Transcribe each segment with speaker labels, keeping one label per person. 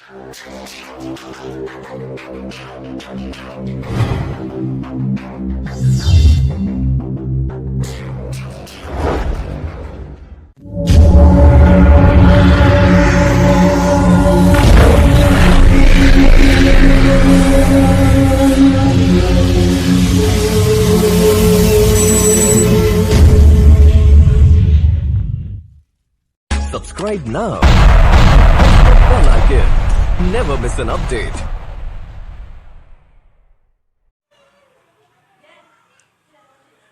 Speaker 1: Subscribe now. Press the bell icon. Never miss an update.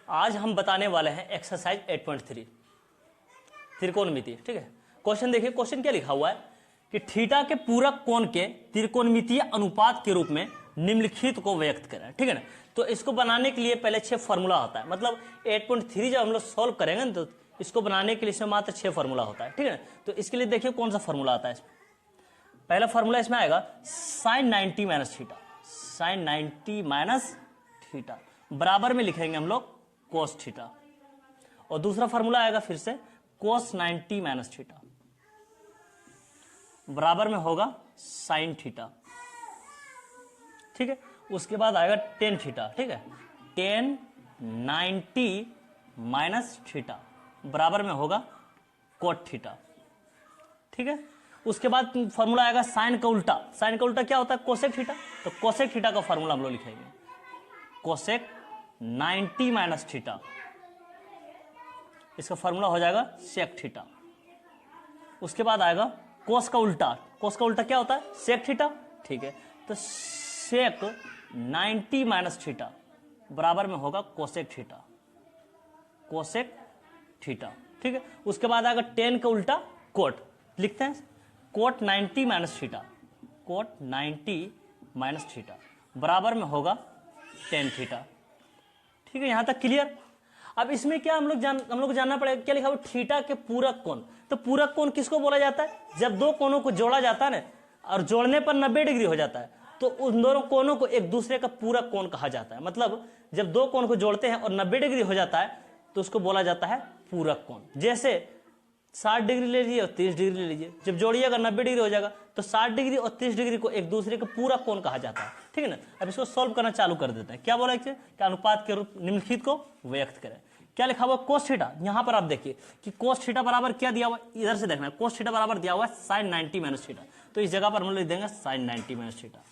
Speaker 2: आज हम बताने वाले हैं एक्सरसाइज 8.3 त्रिकोणमिति। ठीक है, क्वेश्चन देखिए। क्वेश्चन क्या लिखा हुआ है कि थीटा के पूरक कोण के त्रिकोणमितीय अनुपात के रूप में निम्नलिखित को व्यक्त करें। ठीक है ना, तो इसको बनाने के लिए पहले 6 फार्मूला होता है। मतलब 8.3 जब हम लोग सॉल्व करेंगे ना, तो इसको बनाने के लिए इसमें मात्र 6 फार्मूला होता है। ठीक है ना, तो इसके लिए देखिए कौन सा फार्मूला आता है इसमें। पहला फार्मूला इसमें आएगा sin 90 minus theta. sin 90 minus theta बराबर में लिखेंगे हम लोग cos थीटा। और दूसरा फार्मूला आएगा फिर से cos 90 माइनस थीटा बराबर में होगा sin थीटा। ठीक है, उसके बाद आएगा tan थीटा। ठीक है, tan 90 माइनस थीटा बराबर में होगा cot थीटा। ठीक है, उसके बाद फार्मूला आएगा साइन का उल्टा। साइन का उल्टा क्या होता है? Cosec theta. तो कोसेक थीटा का फार्मूला हम लोग लिखेंगे कोसेक 90 माइनस थीटा। इसका फार्मूला हो जाएगा सेक थीटा। उसके बाद आएगा कोस का उल्टा। कोस का उल्टा क्या होता है? Sec theta. ठीक है, तो सेक 90 माइनस थीटा बराबर में होगा कोसेक थीटा। Cosec theta. ठीक है, उसके बाद आएगा टेन का उल्टा कोट। लिखते हैं cot 90 minus theta. Cot 90 minus theta बराबर में होगा टेन थीटा। ठीक है, यहां तक क्लियर। अब इसमें क्या हम लोग जानना पड़ेगा, क्या लिखा हुआ? थीटा के पूरक कोण। तो पूरक कोण किसको बोला जाता है? जब दो कोणों को जोड़ा जाता है ना, और जोड़ने पर 90 डिग्री हो जाता है, तो उन दोनों कोणों को एक दूसरे का पूरक कोण कहा जाता है। मतलब जब दो कोण को जोड़ते हैं और 90 डिग्री हो जाता है, तो उसको बोला जाता है पूरक कोण। जैसे 60 डिग्री ले लीजिए और 30 डिग्री ले लीजिए, जब जोड़िएगा 90 डिग्री हो जाएगा, तो 60 डिग्री और 30 डिग्री को एक दूसरे का पूरक कोण कहा जाता है। ठीक है ना, अब इसको सॉल्व करना चालू कर देते हैं। क्या बोला कि अनुपात के रूप निम्नलिखित को व्यक्त करें। क्या लिखा हुआ? Cos theta. यहां पर आप देखिए कि कोस थीटा बराबर क्या दिया हुआ, इधर से देखना है। कोस थीटा बराबर दिया हुआ है साइन 90 माइनस थीटा। तो इस जगह पर हम लिख देंगे sine 90 minus theta.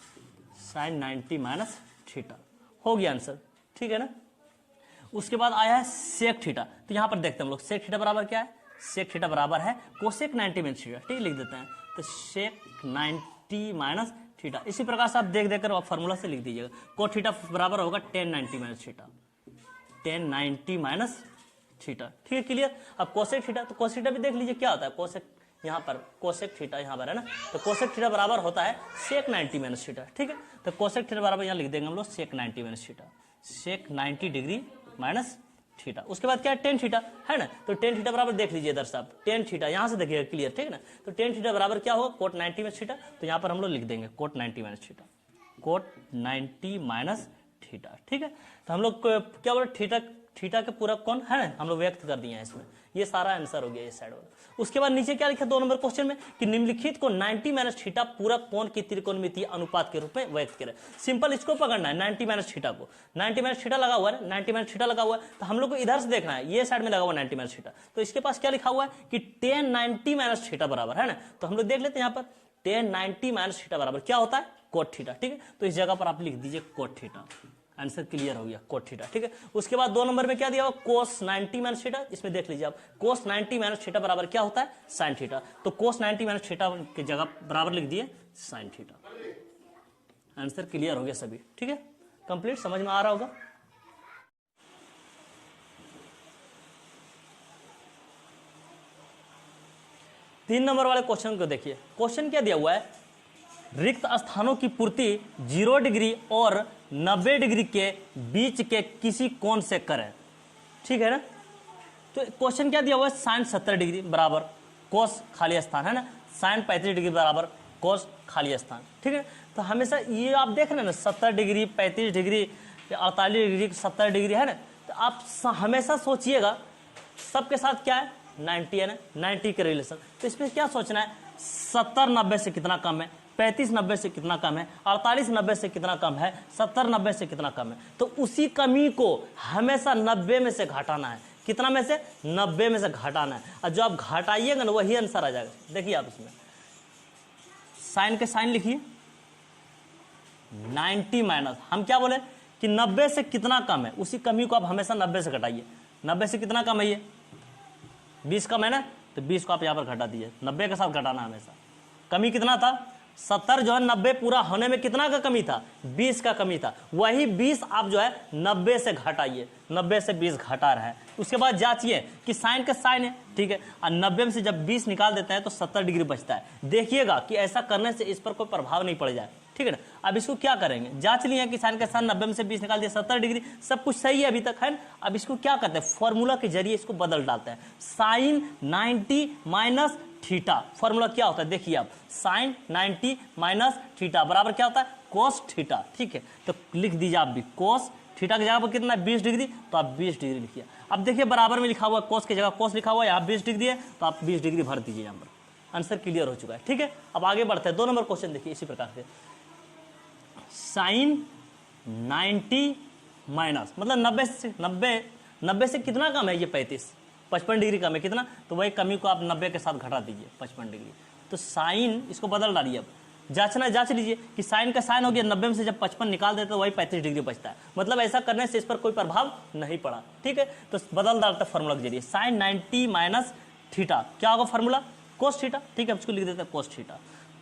Speaker 2: Sine 90 minus theta हो गया आंसर। ठीक है ना, उसके बाद आया है सेक थीटा। तो यहां पर देखते हैं हम लोग सेक थीटा बराबर क्या है। सेक थीटा बराबर है कोसेक 90 माइनस थीटा। ठीक, लिख देते हैं। तो सेक 90 माइनस थीटा। इसी प्रकार से आप देख देकर आप फार्मूला से लिख दीजिएगा। कोट थीटा बराबर होगा tan 90 minus theta. tan 90 minus theta. ठीक है, क्लियर। अब कोसेक थीटा, तो कोसेक थीटा भी देख लीजिए क्या होता है। कोसेक यहाँ पर कोसेक थीटा यहाँ पर है ना, तो कोसेक थीटा बराबर होता है सेक 90 माइनस थीटा। ठीक है, तो कोसेक थीटा बराबर यहाँ लिख देंगे हम लोग सेक 90 माइनस थीटा। सेक 90 डिग्री माइनस थीटा। उसके बाद क्या है? टेन थीटा है ना, तो टेन थीटा बराबर देख लीजिए इधर साहब, टेन थीटा यहां से देखिएगा क्लियर। ठीक है ना, तो टेन थीटा बराबर क्या होगा? Cot 90 minus theta. तो यहां पर हम लोग लिख देंगे cot 90 minus theta. Cot 90 minus theta. ठीक है, तो हम लोग क्या बोले? थीटा थीटा के पूरक कोण है ना, हम लोग व्यक्त कर दिए हैं इसमें। ये सारा आंसर हो गया इस साइड वाला। उसके बाद नीचे क्या लिखा 2 नंबर क्वेश्चन में कि निम्नलिखित को 90 माइनस थीटा पूरक कोण की त्रिकोणमितीय अनुपात के रूप में व्यक्त करें। सिंपल इसको पकड़ना है 90 माइनस थीटा को। 90 माइनस थीटा लगा हुआ है, 90 माइनस थीटा लगा हुआ है, तो हम लोग को इधर से देखना है, ये साइड में लगा हुआ 90 माइनस थीटा। तो इसके पास क्या लिखा हुआ है कि tan 90 माइनस थीटा बराबर है ना, तो हम लोग देख लेते हैं यहाँ पर tan 90 माइनस थीटा बराबर क्या होता है? Cot theta. ठीक है, तो इस जगह पर आप लिख दीजिए कोट थीटा। आंसर क्लियर हो गया, कोट थीटा। ठीक है, उसके बाद 2 नंबर में क्या दिया हुआ? कोस 90 माइनस थीटा। इसमें देख लीजिए आप, कोस 90 माइनस थीटा बराबर क्या होता है? Sine theta. तो कोस 90 माइनस थीटा की जगह बराबर लिख दिए साइन थीटा। आंसर क्लियर हो गया सभी। ठीक है, कंप्लीट समझ में आ रहा होगा। तीन नंबर वाले क्वेश्चन को देखिए। क्वेश्चन क्या दिया हुआ है? रिक्त स्थानों की पूर्ति 0 डिग्री और 90 डिग्री के बीच के किसी कोण से करें। ठीक है ना, तो क्वेश्चन क्या दिया हुआ है? साइन 70 डिग्री बराबर कोस खाली स्थान है ना, साइन 35 डिग्री बराबर कोस खाली स्थान। ठीक है, तो हमेशा ये आप देख रहे हैं ना 70 डिग्री 35 डिग्री 48 डिग्री 70 डिग्री है ना, तो आप हमेशा सोचिएगा सबके साथ क्या है? 90 है ना, 90 के रिलेशन। तो इसमें क्या सोचना है? 70 90 से कितना कम है? 35 90 से कितना कम है, 48 90 से कितना कम है, 70 90 से कितना कम है। तो उसी कमी को हमेशा 90 में से घटाना है। कितना में से? 90 में से घटाना है। और जो आप घटाइएगा ना वही आंसर आ जाएगा। देखिए आप इसमें साइन के साइन लिखिए, 90 माइनस, हम क्या बोले कि 90 से कितना कम है, उसी कमी को आप हमेशा 90 से घटाइए। 90 से कितना कम है, ये 20 कम है ना, तो 20 को आप यहाँ पर घटा दीजिए, 90 के साथ घटाना हमेशा। कमी कितना था? 70 जो है 90 पूरा होने में कितना का कमी था? 20 का कमी था। वही 20 आप जो है 90 से घटाइए, 90 से 20 घटा रहा है। उसके बाद जांचिए कि साइन का साइन है, ठीक है, और 90 में से जब 20 निकाल देते हैं तो 70 डिग्री बचता है। देखिएगा कि ऐसा करने से इस पर कोई प्रभाव नहीं पड़ जाए, ठीक है ना। अब इसको क्या करेंगे, जांच लिए कि साइन का साइन 90 में से 20 निकाल दिया, 70 डिग्री, सब कुछ सही है अभी तक, है ना। अब इसको क्या करते हैं, फॉर्मूला के जरिए इसको बदल डालते हैं। साइन 90 माइनस थीटा, फॉर्मूला क्या होता है देखिए आप, साइन 90 माइनस थीटा बराबर क्या होता है? कोस थीटा, ठीक है। तो लिख दीजिए आप भी, कोस थीटा की जगह पर कितना है? 20 डिग्री, तो आप 20 डिग्री लिखिए। अब देखिए बराबर में लिखा हुआ है कोस की जगह कोस लिखा हुआ है, यहाँ 20 डिग्री है, तो आप 20 डिग्री भर दीजिए यहाँ पर। आंसर क्लियर हो चुका है, ठीक है। अब आगे बढ़ते हैं, 2 नंबर क्वेश्चन देखिए इसी प्रकार से, साइन 90 माइनस, मतलब 90 से कितना कम है? ये 55 डिग्री कम है, कितना? तो वही कमी को आप 90 के साथ घटा दीजिए, 55 डिग्री। तो साइन इसको बदल डालिए। अब जांचना, जांच लीजिए कि साइन का साइन हो गया 90 में से जब 55 निकाल देते तो वही 35 डिग्री बचता है। मतलब ऐसा करने से इस पर कोई प्रभाव नहीं पड़ा, ठीक है। तो बदल डालते फॉर्मूला के जरिए, साइन 90 माइनस थीटा, क्या होगा फॉर्मूला? कोस थीटा, ठीक है। इसको लिख देते हैं कोस थीटा।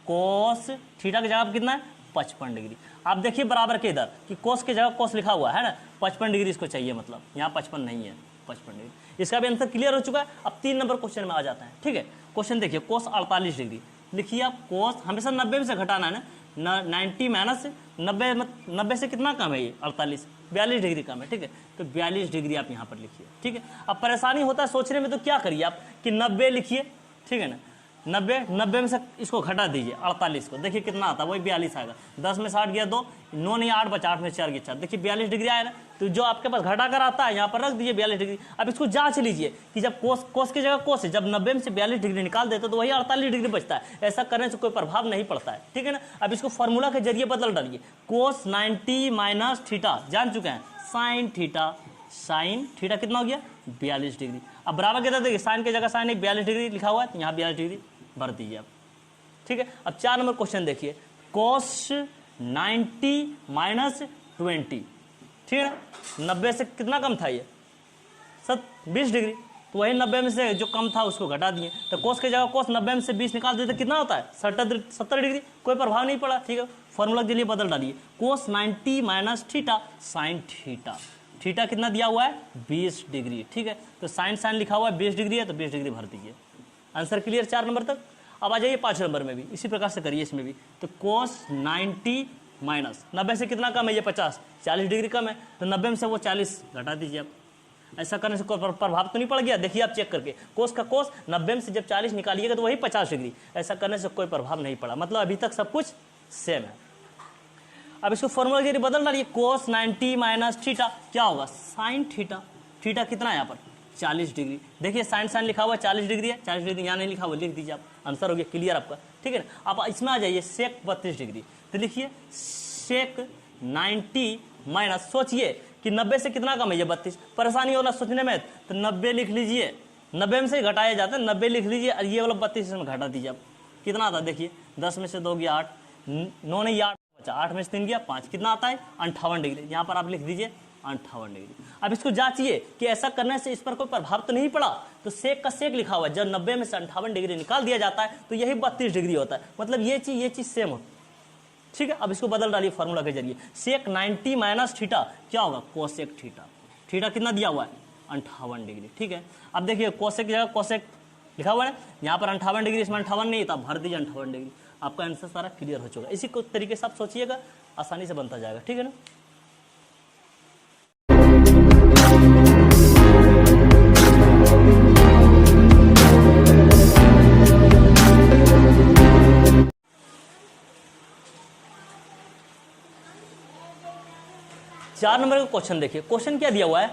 Speaker 2: कोस थीटा की जगह पर कितना है? 55 डिग्री। आप देखिए बराबर के इधर कि कोस की जगह कोस लिखा हुआ है ना, 55 डिग्री इसको चाहिए, मतलब यहाँ 55 नहीं है, 55 डिग्री। इसका भी आंसर क्लियर हो चुका है। अब 3 नंबर क्वेश्चन में आ जाता है, ठीक है। क्वेश्चन देखिए, कोस 48 डिग्री लिखिए आप। कोस हमेशा 90 में से घटाना है ना, 90 माइनस 90 से कितना कम है? ये 48, 42 डिग्री कम है, ठीक है। तो 42 डिग्री आप यहाँ पर लिखिए, ठीक है। अब परेशानी होता है सोचने में, तो क्या करिए आप कि 90 लिखिए, ठीक है ना। 90 में से इसको घटा दीजिए 48 को, देखिए कितना आता है? वही 42 आएगा। 10 में 60 गया 2, 9 नहीं 8 बचा, 8 में 4 गया 4, देखिए 42 डिग्री आएगा। तो जो आपके पास घटा कर आता है यहाँ पर रख दीजिए 42 डिग्री। अब इसको जांच लीजिए कि जब कोस की जगह कोस है, जब 90 में से 42 डिग्री निकाल देते तो वही 48 डिग्री बचता है। ऐसा करने से कोई प्रभाव नहीं पड़ता है, ठीक है ना। अब इसको फॉर्मूला के जरिए बदल डालिए, कोस 90 माइनस थीटा, जान चुके हैं, साइन थीटा, साइन थीटा कितना हो गया? 42 डिग्री। अब बराबर कितना देखिए, साइन की जगह साइन 42 डिग्री लिखा हुआ है, यहाँ 42 डिग्री भर दीजिए आप, ठीक है। अब 4 नंबर क्वेश्चन देखिए, कोस 90 माइनस 20, ठीक है। 90 से कितना कम था ये? 20 डिग्री, तो वही 90 में से जो कम था उसको घटा दिए। तो कोस की जगह कोस 90 में से 20 निकाल देते कितना होता है? 70 डिग्री, कोई प्रभाव नहीं पड़ा, ठीक है। फॉर्मूला के लिए बदल डालिए, कोस 90 minus theta, sine theta, theta कितना दिया हुआ है? 20 डिग्री, ठीक है। तो साइन साइन लिखा हुआ है 20 डिग्री है, तो 20 डिग्री भर दीजिए। आंसर क्लियर 4 नंबर तक। अब आ जाइए 5 नंबर में भी इसी प्रकार से करिए, इसमें भी। तो कोस 90 माइनस 90 से कितना कम है? ये 50, 40 डिग्री कम है, तो 90 में से वो 40 घटा दीजिए आप। ऐसा करने से कोई प्रभाव तो नहीं पड़ गया? देखिए आप चेक करके, कोस का कोस 90 में से जब 40 निकालिएगा तो वही 50 डिग्री। ऐसा करने से कोई प्रभाव नहीं पड़ा, मतलब अभी तक सब कुछ सेम है। अब इसको फॉर्मूला के जरिए बदल डालिए, कोस 90 माइनस थीटा क्या होगा? साइन थीटा, थीटा कितना है यहाँ पर? 40 डिग्री। देखिए साइन साइन लिखा हुआ है 40 डिग्री है, 40 डिग्री यहाँ नहीं लिखा हुआ, लिख दीजिए आप, आंसर हो गया क्लियर आपका, ठीक है ना। अब इसमें आ जाइए सेक 32 डिग्री, तो लिखिए सेक 90 माइनस, सोचिए कि 90 से कितना कम है? ये 32, परेशानी होला सोचने में, तो 90 लिख लीजिए, 90 में से घटाया जाता है, 90 लिख लीजिए और ये वाला 32 में घटा दीजिए आप। कितना आता है देखिए, 10 में से 2 गया 8, 9 नहीं 8 बचा, 8 में से 3 गया 5, कितना आता है? 58 डिग्री। यहाँ पर आप लिख दीजिए 58 डिग्री। अब इसको जांचिए कि ऐसा करने से इस पर कोई प्रभाव तो नहीं पड़ा। तो सेक का सेक लिखा हुआ है, जब 90 में से 58 डिग्री निकाल दिया जाता है तो यही 32 डिग्री होता है, मतलब ये चीज सेम होती है, ठीक है। अब इसको बदल डालिए फॉर्मूला के जरिए, सेक 90 माइनस थीटा क्या होगा? कोसेक थीटा, थीटा कितना दिया हुआ है? 58 डिग्री, ठीक है। अब देखिए कोसेक की जगह कोसेक लिखा हुआ है, यहाँ पर 58 डिग्री, इसमें 58 नहीं था, भर दीजिए 58 डिग्री। आपका आंसर सारा क्लियर हो चुका है। इसी तरीके से आप सोचिएगा, आसानी से बनता जाएगा, ठीक है ना। चार नंबर का क्वेश्चन देखिए, क्वेश्चन क्या दिया हुआ है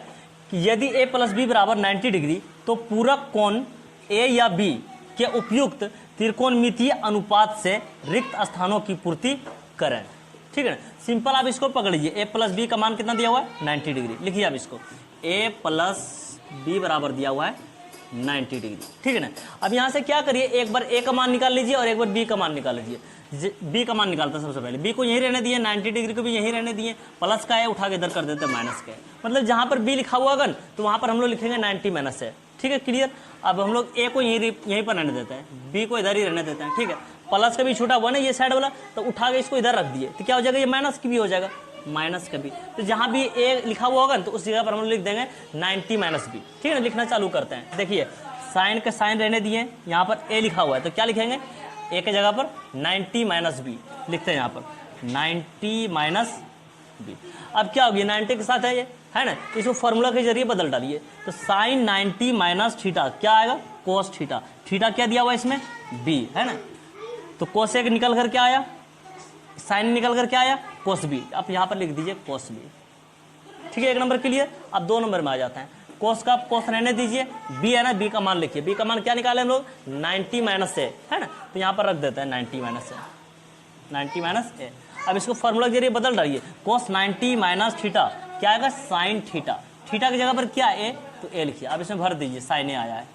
Speaker 2: कि यदि a प्लस बी बराबर 90 डिग्री तो पूरक कोण a या b के उपयुक्त त्रिकोणमितीय अनुपात से रिक्त स्थानों की पूर्ति करें। ठीक है ना, सिंपल आप इसको पकड़ लीजिए। ए प्लस बी का मान कितना दिया हुआ है 90 डिग्री, लिखिए आप इसको ए प्लस बी बराबर दिया हुआ है 90 डिग्री। ठीक है ना, अब यहाँ से क्या करिए, एक बार ए का मान निकाल लीजिए और एक बार बी का मान निकाल लीजिए। बी का मान निकालता है सबसे पहले, बी को यहीं रहने दिए, 90 डिग्री को भी यहीं रहने दिए, प्लस का है उठा के इधर कर देते हैं माइनस का है। मतलब जहाँ पर बी लिखा हुआ होगा तो वहाँ पर हम लोग लिखेंगे 90 माइनस है। ठीक है, क्लियर। अब हम लोग ए को यहीं पर रहने देते हैं, बी को इधर ही रहने देते हैं। ठीक है, प्लस का भी छूटा हुआ ना ये साइड वाला, तो उठा के इसको इधर रख दिए तो क्या हो जाएगा, ये माइनस की भी हो जाएगा, माइनस का भी। तो जहाँ भी ए लिखा हुआ होगा तो उस जगह पर हम लोग लिख देंगे 90 माइनस बी। ठीक है ना, लिखना चालू करते हैं। देखिए साइन का साइन रहने दिए, यहाँ पर ए लिखा हुआ है तो क्या लिखेंगे, ए के जगह पर 90 माइनस बी लिखते हैं, यहाँ पर 90 माइनस बी। अब क्या होगी, 90 के साथ है ये, है ना, इसको फॉर्मूला के जरिए बदल डालिए तो साइन 90 माइनस थीटा क्या आएगा, कोस थीटा। थीटा क्या दिया हुआ है इसमें, बी, है ना, तो कोस एक निकल कर क्या आया, साइन निकल कर क्या आया, कोस बी। आप यहाँ पर लिख दीजिए कोस बी। ठीक है, एक नंबर क्लियर। अब 2 नंबर में आ जाते हैं। कोस का कोस रहने दीजिए, बी है ना, बी का मान लिखिए। बी का मान क्या निकाले हम लोग, 90 माइनस ए, है ना, तो यहाँ पर रख देते हैं 90 माइनस ए, 90 माइनस ए। अब इसको फॉर्मूला के जरिए बदल डालिए, कोस 90 माइनस थीटा क्या आएगा, साइन थीटा। थीटा की जगह पर क्या ए, तो ए लिखिए। अब इसमें भर दीजिए, साइन ए आया है।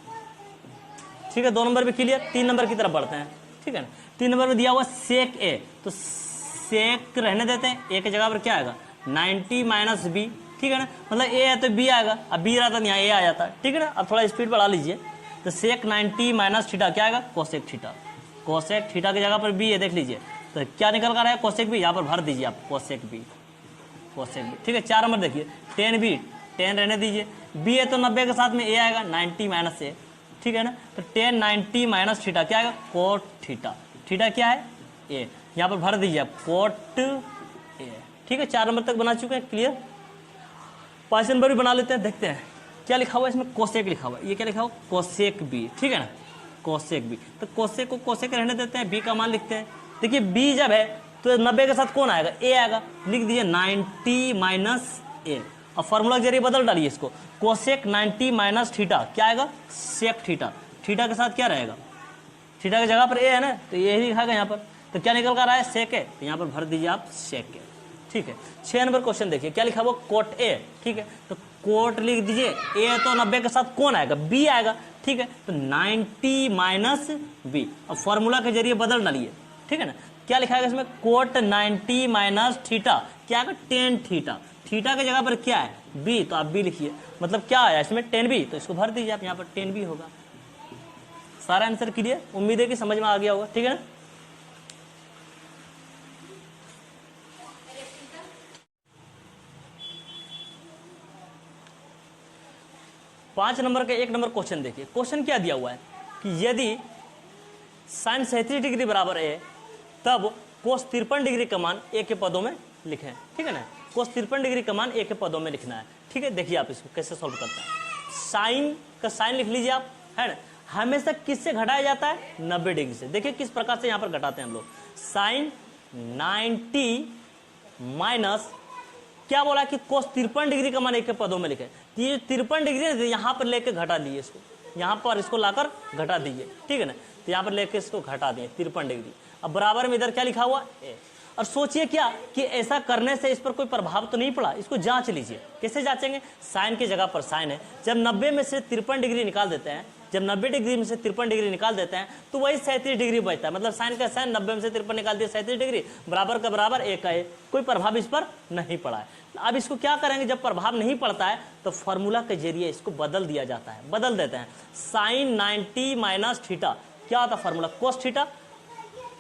Speaker 2: ठीक है, 2 नंबर भी क्लियर। 3 नंबर की तरफ बढ़ते हैं। ठीक है ना, 3 नंबर में दिया हुआ सेक ए, तो सेक रहने देते हैं, ए की जगह पर क्या आएगा, 90 माइनस बी। ठीक है ना, मतलब ए है तो बी आएगा, अब बी रहता तो यहाँ ए आ जाता है। ठीक है ना, अब थोड़ा स्पीड बढ़ा लीजिए तो सेक 90 माइनस थीटा क्या आएगा, कोसेक थीटा। कोसेक थीटा की जगह पर बी है, देख लीजिए तो क्या निकल कर रहा है, कोसेक बी। यहाँ पर भर दीजिए आप कोसेक बी, कोसेक बी। ठीक है, 4 नंबर देखिए, टेन बी, टेन रहने दीजिए, बी है तो 90 के साथ में ए आएगा 90 माइनस ए। ठीक है ना, तो टेन 90 माइनस थीटा क्या आएगा, कोट थीटा। थीटा क्या है, ए, यहाँ पर भर दीजिए आप कोट ए। ठीक है, 4 नंबर तक बना चुके हैं, क्लियर। 5 नंबर भी बना लेते हैं, देखते हैं क्या लिखा हुआ है इसमें, कोसेक लिखा हुआ है, ये क्या लिखा हुआ, कोसेक बी। ठीक है ना, कोसेक बी, तो कोसेक को कोसेक रहने देते हैं, बी का मान लिखते हैं। देखिए बी जब है तो 90 के साथ कौन आएगा, ए आएगा, लिख दीजिए 90 माइनस ए। अब फॉर्मूला के जरिए बदल डालिए इसको, कोसेक 90 माइनस थीटा क्या आएगा, सेक थीटा। थीटा के साथ क्या रहेगा, थीटा की जगह पर ए है ना, तो ये ही लिखा गया यहाँ पर, तो क्या निकल कर रहा है, सेक है, तो यहाँ पर भर दीजिए आप सेक है। ठीक है, 6 नंबर क्वेश्चन देखिए क्या लिखा हुआ, कोट ए। ठीक है, तो कोट लिख दीजिए, ए तो 90 के साथ कौन आएगा, बी आएगा। ठीक है, तो 90 माइनस बी। अब फॉर्मूला के जरिए बदल डालिए। ठीक है ना, क्या लिखा है इसमें, कोट 90 माइनस थीटा क्या आएगा, टेन थीटा। थीटा की जगह पर क्या है, बी, तो आप बी लिखिए। मतलब क्या आया इसमें, 10 बी, तो इसको भर दीजिए आप, यहाँ पर 10 बी होगा। सारा आंसर क्लियर, उम्मीद है कि समझ में आ गया होगा। ठीक है ना, पांच नंबर का 1 नंबर क्वेश्चन देखिए। क्वेश्चन क्या दिया हुआ है कि यदि साइन 37 डिग्री बराबर है तब कोस 53 डिग्री का मान ए के पदों में लिखें। ठीक है ना, कोस 53 डिग्री का मान ए के पदों में लिखना है। ठीक है, देखिए आप इसको कैसे सॉल्व करते हैं। साइन का साइन लिख लीजिए आप, है ना, हमेशा किससे घटाया जाता है, 90 डिग्री से। देखिए किस प्रकार से यहाँ पर घटाते हैं हम लोग, साइन 90 माइनस क्या बोला कि कोस 53 डिग्री का मान एक के पदों में लिखे। ये 53 डिग्री है यहाँ पर लेके घटा दिए इसको, यहाँ पर इसको लाकर घटा दीजिए। ठीक है ना, तो यहाँ पर लेके इसको घटा दिए 53 डिग्री। अब बराबर में इधर क्या लिखा हुआ ए। और सोचिए क्या कि ऐसा करने से इस पर कोई प्रभाव तो नहीं पड़ा, इसको जांच लीजिए। कैसे जांचेंगे, साइन की जगह पर साइन है, जब 90 में से 53 डिग्री निकाल देते हैं, जब 90 डिग्री में से 53 डिग्री निकाल देते हैं तो वही 37 डिग्री बचता है। मतलब साइन का साइन 90 में से 53 निकाल दिया 37 डिग्री, बराबर का बराबर एक है, कोई प्रभाव इस पर नहीं पड़ा है। अब इसको क्या करेंगे, जब प्रभाव नहीं पड़ता है तो फॉर्मूला के जरिए इसको बदल दिया जाता है, बदल देते हैं। साइन 90 माइनस थीटा क्या होता है formula, cos theta.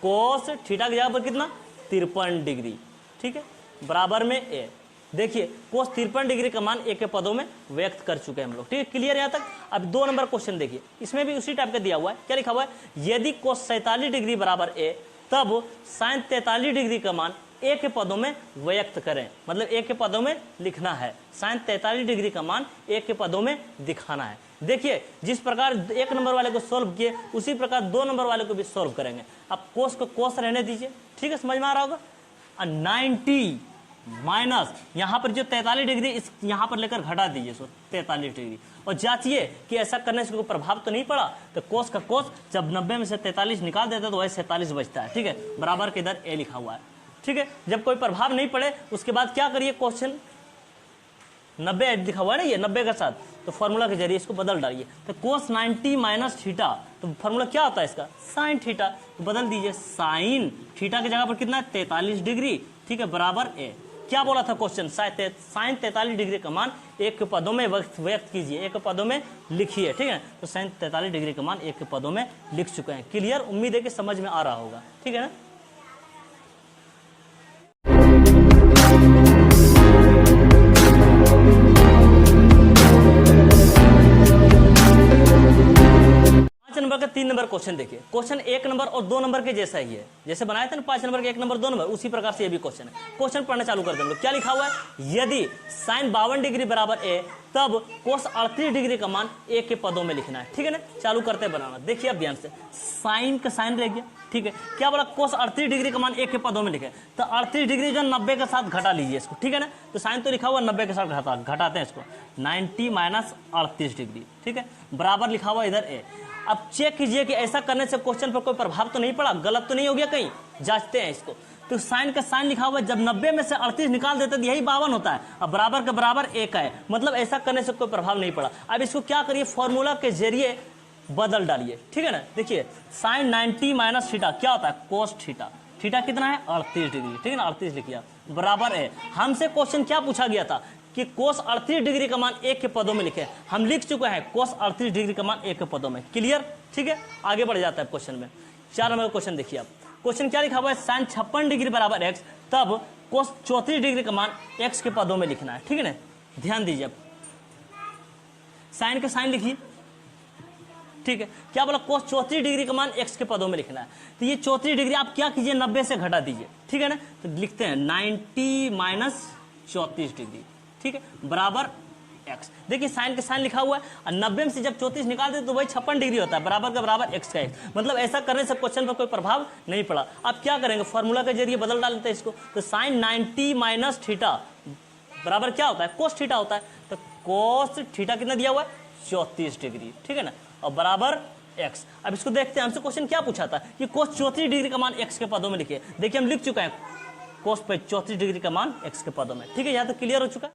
Speaker 2: Cos theta की जगह पर कितना, 53 डिग्री। ठीक है, बराबर में ए। देखिए कोस 53 डिग्री का मान ए के पदों में व्यक्त कर चुके हैं हम लोग। ठीक है, क्लियर यहाँ तक। अब 2 नंबर क्वेश्चन देखिए, इसमें भी उसी टाइप का दिया हुआ है। क्या लिखा हुआ है, यदि कोस 47 डिग्री बराबर ए तब साइन 43 डिग्री का मान ए के पदों में व्यक्त करें। मतलब ए के पदों में लिखना है, साइन 43 डिग्री का मान ए के पदों में दिखाना है। देखिए जिस प्रकार 1 नंबर वाले को सोल्व किए उसी प्रकार 2 नंबर वाले को भी सोल्व करेंगे। अब कोस को कोस रहने दीजिए। ठीक है, समझ में आ रहा होगा। 90 माइनस यहाँ पर जो 43 डिग्री इस यहाँ पर लेकर घटा दीजिए इसको 43 डिग्री और जांचिए कि ऐसा करने से कोई प्रभाव तो नहीं पड़ा। तो कोस का कोस जब 90 में से 43 निकाल देता तो वही 47 बचता है, ठीक है, बराबर के इधर ए लिखा हुआ है, ठीक है। जब कोई प्रभाव नहीं पड़े उसके बाद क्या करिए, क्वेश्चन 90 लिखा हुआ है ना, ये 90 के साथ, तो फॉर्मूला के जरिए इसको बदल डालिए। तो कोस 90 माइनस थीटा, तो फॉर्मूला क्या होता है इसका, साइन थीटा, तो बदल दीजिए साइन थीटा की जगह पर कितना है 43 डिग्री, ठीक है, बराबर ए। क्या बोला था क्वेश्चन, साइन 43 डिग्री का मान एक के पदों में व्यक्त कीजिए, एक के पदों में लिखिए, ठीक है। तो साइन 43 डिग्री का मान एक के पदों में लिख चुके हैं। क्लियर, उम्मीद है कि समझ में आ रहा होगा, ठीक है ना। नंबर का 3 नंबर क्वेश्चन देखिए, क्वेश्चन 1 नंबर और 2 नंबर के जैसा ही है, जैसे बनाए थे ना 5 नंबर के 1 नंबर 2 नंबर, उसी प्रकार से ये भी क्वेश्चन है। क्वेश्चन पढ़ना चालू कर देंगे। क्या लिखा हुआ है, यदि साइन 52 डिग्री बराबर ए तब कोस 38 डिग्री का मान ए के पदों में लिखना है, ठीक है ना। चालू करते बनाना, देखिए अब ध्यान से, साइन का साइन रह गया, ठीक है। क्या बोला, कोस 38 डिग्री का मान ए के पदों में लिखे, तो 38 डिग्री जो 90 के साथ घटा लीजिए इसको, ठीक है ना। तो साइन तो लिखा हुआ 90 के साथ घटाते हैं इसको, 90 माइनस 38 डिग्री, ठीक है, बराबर लिखा हुआ इधर ए। अब चेक कीजिए कि ऐसा करने से क्वेश्चन पर कोई प्रभाव तो नहीं पड़ा, गलत तो नहीं हो गया कहीं, जांचते हैं इसको। तो साइन का साइन लिखा हुआ है, जब 90 में से 38 निकाल देते तो यही 52 होता है, अब बराबर का बराबर एक है, मतलब ऐसा करने से कोई प्रभाव नहीं पड़ा। अब इसको क्या करिए, फॉर्मूला के जरिए बदल डालिए, ठीक है ना। देखिए साइन 90 माइनस थीटा क्या होता है, कोस थीटा, थीटा कितना है 38 डिग्री, ठीक है ना, 38 लिखिए, बराबर है। हमसे क्वेश्चन क्या पूछा गया था कि कोस 38 डिग्री का मान एक के पदों में लिखे, हम लिख चुके हैं कोस 38 डिग्री का मान एक के पदों में। क्लियर, ठीक है, आगे बढ़ जाता है क्वेश्चन में। 4 नंबर का क्वेश्चन देखिए आप, क्वेश्चन क्या लिखा हुआ है, साइन 56 डिग्री बराबर एक्स तब कोस 34 डिग्री का मान एक्स के पदों में लिखना है, ठीक है ना। ध्यान दीजिए, आप साइन का साइन लिखिए, ठीक है। क्या बोला, कोस 34 डिग्री का मान एक्स के पदों में लिखना है, तो ये 34 डिग्री आप क्या कीजिए 90 से घटा दीजिए, ठीक है ना। तो लिखते हैं 90 माइनस 34 डिग्री, ठीक है, बराबर एक्स। देखिए साइन का साइन लिखा हुआ है और 90 में से जब 34 निकाल दे तो वही 56 डिग्री होता है, बराबर का बराबर एक्स का एक्स, मतलब ऐसा करने से क्वेश्चन पर कोई प्रभाव नहीं पड़ा। अब क्या करेंगे, फॉर्मूला के जरिए बदल डालते हैं इसको। तो साइन 90 माइनस थीटा बराबर क्या होता है, कोस थीटा होता है, तो कोस थीटा कितना दिया हुआ है 34 डिग्री, ठीक है ना, और बराबर एक्स। अब इसको देखते हैं, हमसे क्वेश्चन क्या पूछा था कि कोस 34 डिग्री का मान एक्स के पदों में लिखिए। देखिए हम लिख चुके हैं कोस पे 34 डिग्री का मान एक्स के पदों में, ठीक है, यहाँ तक क्लियर हो चुका है।